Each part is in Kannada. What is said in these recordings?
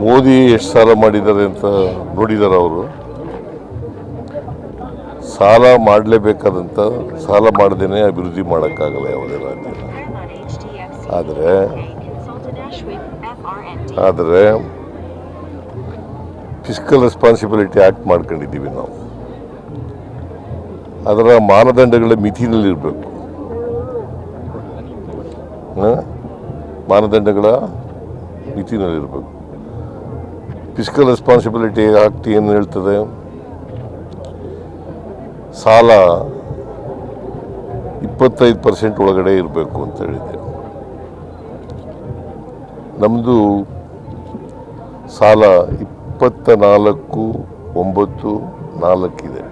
ಮೋದಿ ಎಷ್ಟು ಸಾಲ ಮಾಡಿದ್ದಾರೆ ಅಂತ ನೋಡಿದ್ದಾರೆ ಅವರು. ಸಾಲ ಮಾಡಲೇಬೇಕಾದಂಥ ಸಾಲ ಮಾಡದೇನೆ ಅಭಿವೃದ್ಧಿ ಮಾಡೋಕ್ಕಾಗಲ್ಲ ಯಾವುದೇ ರಾಜ್ಯ. ಆದರೆ ಫಿಸ್ಕಲ್ ರೆಸ್ಪಾನ್ಸಿಬಿಲಿಟಿ ಆ್ಯಕ್ಟ್ ಮಾಡ್ಕೊಂಡಿದ್ದೀವಿ ನಾವು. ಅದರ ಮಾನದಂಡಗಳ ಮಿತಿನಲ್ಲಿರಬೇಕು. ಮಾನದಂಡಗಳ ಮಿತಿನಲ್ಲಿರಬೇಕು. ಫಿಸ್ಕಲ್ ರೆಸ್ಪಾನ್ಸಿಬಿಲಿಟಿ ಆ್ಯಕ್ಟ್ ಏನು ಹೇಳ್ತದೆ? ಸಾಲ 25% ಒಳಗಡೆ ಇರಬೇಕು ಅಂತ ಹೇಳಿದೆ. ನಮ್ಮದು ಸಾಲ 24,9,4 ಇದೆ.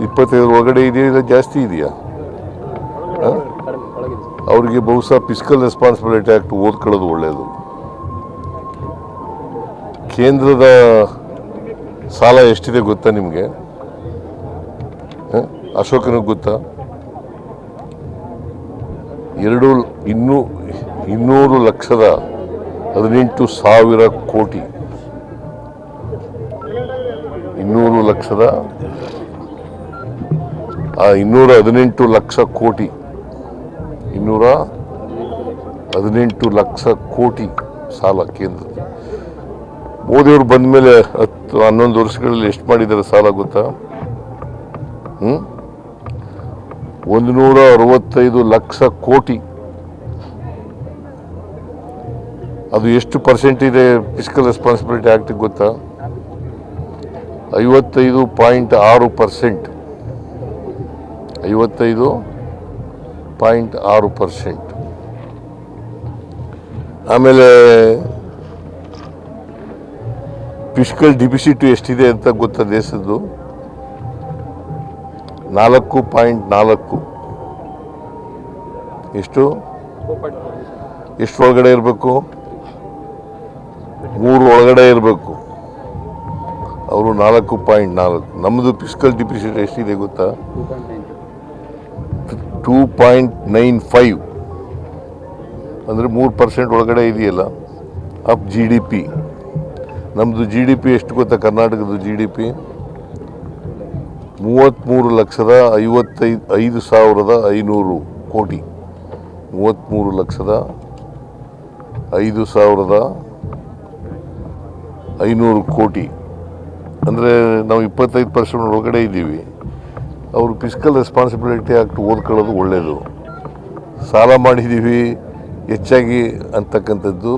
25 ಒಳಗಡೆ ಇದೆಯಾ ಇಲ್ಲ ಜಾಸ್ತಿ ಇದೆಯಾ? ಅವರಿಗೆ ಬಹುಶಃ ಫಿಸ್ಕಲ್ ರೆಸ್ಪಾನ್ಸಿಬಿಲಿಟಿ ಆ್ಯಕ್ಟ್ ಓದ್ಕೊಳ್ಳೋದು ಒಳ್ಳೆಯದು. ಕೇಂದ್ರದ ಸಾಲ ಎಷ್ಟಿದೆ ಗೊತ್ತಾ ನಿಮಗೆ? ಅಶೋಕನಿಗೆ ಗೊತ್ತಾ? 200,18,000 ಕೋಟಿ. 218 ಲಕ್ಷ ಕೋಟಿ. 218 ಲಕ್ಷ ಕೋಟಿ ಸಾಲ ಕೇಂದ್ರ. ಮೋದಿಯವರು ಬಂದ ಮೇಲೆ 10-11 ವರ್ಷಗಳಲ್ಲಿ ಎಷ್ಟು ಮಾಡಿದ್ದಾರೆ ಸಾಲ ಗೊತ್ತಾ? 165 ಲಕ್ಷ ಕೋಟಿ. ಅದು ಎಷ್ಟು ಪರ್ಸೆಂಟ್ ಇದೆ ಫಿಸ್ಕಲ್ ರೆಸ್ಪಾನ್ಸಿಬಿಲಿಟಿ ಆ್ಯಕ್ಟ್ ಗೊತ್ತಾ? 55.6%. 55.6%. ಆಮೇಲೆ ಫಿಸ್ಕಲ್ ಡಿಫಿಸಿಟ್ ಎಷ್ಟಿದೆ ಅಂತ ಗೊತ್ತಾ ದೇಶದ್ದು? 4.4. ಎಷ್ಟು ಒಳಗಡೆ ಇರಬೇಕು? 3 ಒಳಗಡೆ ಇರಬೇಕು. ಅವರು 4.4. ನಮ್ಮದು ಫಿಸ್ಕಲ್ ಡಿಫಿಸಿಟ್ ಎಷ್ಟಿದೆ ಗೊತ್ತಾ? 2.95. ಅಂದರೆ 3% ಒಳಗಡೆ ಇದೆಯಲ್ಲ ಆಫ್ GDP. ನಮ್ಮದು GDP ಎಷ್ಟು ಗೊತ್ತಾ? ಕರ್ನಾಟಕದ GDP 33,55,500 ಕೋಟಿ. 33,05,500 ಕೋಟಿ. ಅಂದರೆ ನಾವು 25% ಒಳಗಡೆ ಇದ್ದೀವಿ. ಅವರು ಫಿಸ್ಕಲ್ ರೆಸ್ಪಾನ್ಸಿಬಿಲಿಟಿ ಆ್ಯಕ್ಟ್ ಓದ್ಕೊಳ್ಳೋದು ಒಳ್ಳೆಯದು. ಸಾಲ ಮಾಡಿದ್ದೀವಿ ಹೆಚ್ಚಾಗಿ ಅಂತಕ್ಕಂಥದ್ದು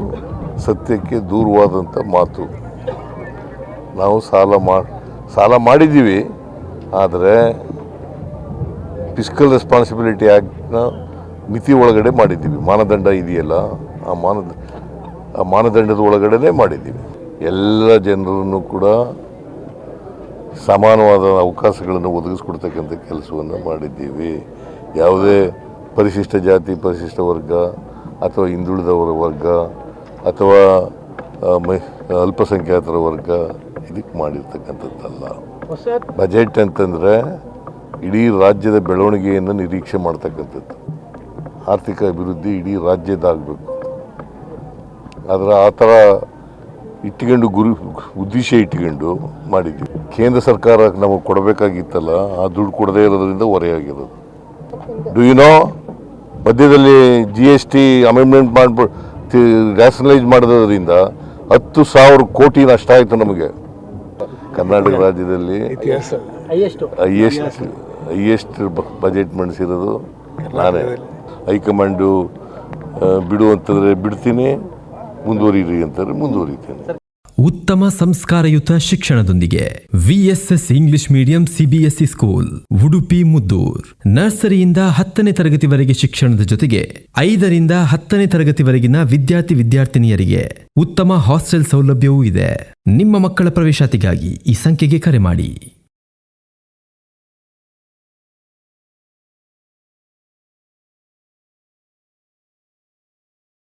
ಸತ್ಯಕ್ಕೆ ದೂರವಾದಂಥ ಮಾತು. ನಾವು ಸಾಲ ಮಾಡಿದ್ದೀವಿ, ಆದರೆ ಫಿಸ್ಕಲ್ ರೆಸ್ಪಾನ್ಸಿಬಿಲಿಟಿ ಆ್ಯಕ್ಟ್ನ ಮಿತಿ ಒಳಗಡೆ ಮಾಡಿದ್ದೀವಿ. ಮಾನದಂಡ ಇದೆಯಲ್ಲ, ಆ ಮಾನದಂಡದ ಒಳಗಡೆ ಮಾಡಿದ್ದೀವಿ. ಎಲ್ಲ ಜನರನ್ನು ಕೂಡ ಸಮಾನವಾದ ಅವಕಾಶಗಳನ್ನು ಒದಗಿಸ್ಕೊಡ್ತಕ್ಕಂಥ ಕೆಲಸವನ್ನು ಮಾಡಿದ್ದೀವಿ. ಯಾವುದೇ ಪರಿಶಿಷ್ಟ ಜಾತಿ, ಪರಿಶಿಷ್ಟ ವರ್ಗ ಅಥವಾ ಹಿಂದುಳಿದವರ ವರ್ಗ ಅಥವಾ ಅಲ್ಪಸಂಖ್ಯಾತರ ವರ್ಗ ಇದಕ್ಕೆ ಮಾಡಿರ್ತಕ್ಕಂಥದ್ದಲ್ಲ. ಬಜೆಟ್ ಅಂತಂದರೆ ಇಡೀ ರಾಜ್ಯದ ಬೆಳವಣಿಗೆಯನ್ನು ನಿರೀಕ್ಷೆ ಮಾಡ್ತಕ್ಕಂಥದ್ದು. ಆರ್ಥಿಕ ಅಭಿವೃದ್ಧಿ ಇಡೀ ರಾಜ್ಯದಾಗಬೇಕು. ಆದರೆ ಆ ಥರ ಇಟ್ಕೊಂಡು ಉದ್ದೇಶ ಇಟ್ಕೊಂಡು ಮಾಡಿದ್ದೀವಿ. ಕೇಂದ್ರ ಸರ್ಕಾರ ನಮಗೆ ಕೊಡಬೇಕಾಗಿತ್ತಲ್ಲ, ಆ ದುಡ್ಡು ಕೊಡದೇ ಇರೋದ್ರಿಂದ ಹೊರೆಯಾಗಿರೋದು. Do you know? ಮಧ್ಯದಲ್ಲಿ GST ಅಮೆಂಡ್ಮೆಂಟ್ ಮಾಡಿಬಿಟ್ಟು ರ್ಯಾಷನಲೈಸ್ ಮಾಡೋದ್ರಿಂದ 10,000 ಕೋಟಿ ನಷ್ಟ ಆಯಿತು ನಮಗೆ. ಕರ್ನಾಟಕ ರಾಜ್ಯದಲ್ಲಿ ಹೈಯೆಸ್ಟ್ ಬಜೆಟ್ ಮಂಡಿಸಿರೋದು ನಾನೇ. ಹೈಕಮಾಂಡು ಬಿಡು ಅಂತಂದರೆ ಬಿಡ್ತೀನಿ, ಮುಂದುವರಿರಿ ಅಂತಂದರೆ ಮುಂದುವರಿತೀನಿ. ಉತ್ತಮ ಸಂಸ್ಕಾರಯುತ ಶಿಕ್ಷಣದೊಂದಿಗೆ VSS English medium CBSE school, Udupi Muddur. ನರ್ಸರಿಯಿಂದ 10ನೇ ತರಗತಿವರೆಗೆ ಶಿಕ್ಷಣದ ಜೊತೆಗೆ 5ರಿಂದ 10ನೇ ತರಗತಿವರೆಗಿನ ವಿದ್ಯಾರ್ಥಿನಿಯರಿಗೆ ಉತ್ತಮ ಹಾಸ್ಟೆಲ್ ಸೌಲಭ್ಯವೂ ಇದೆ. ನಿಮ್ಮ ಮಕ್ಕಳ ಪ್ರವೇಶಾತಿಗಾಗಿ ಈ ಸಂಖ್ಯೆಗೆ ಕರೆ ಮಾಡಿ.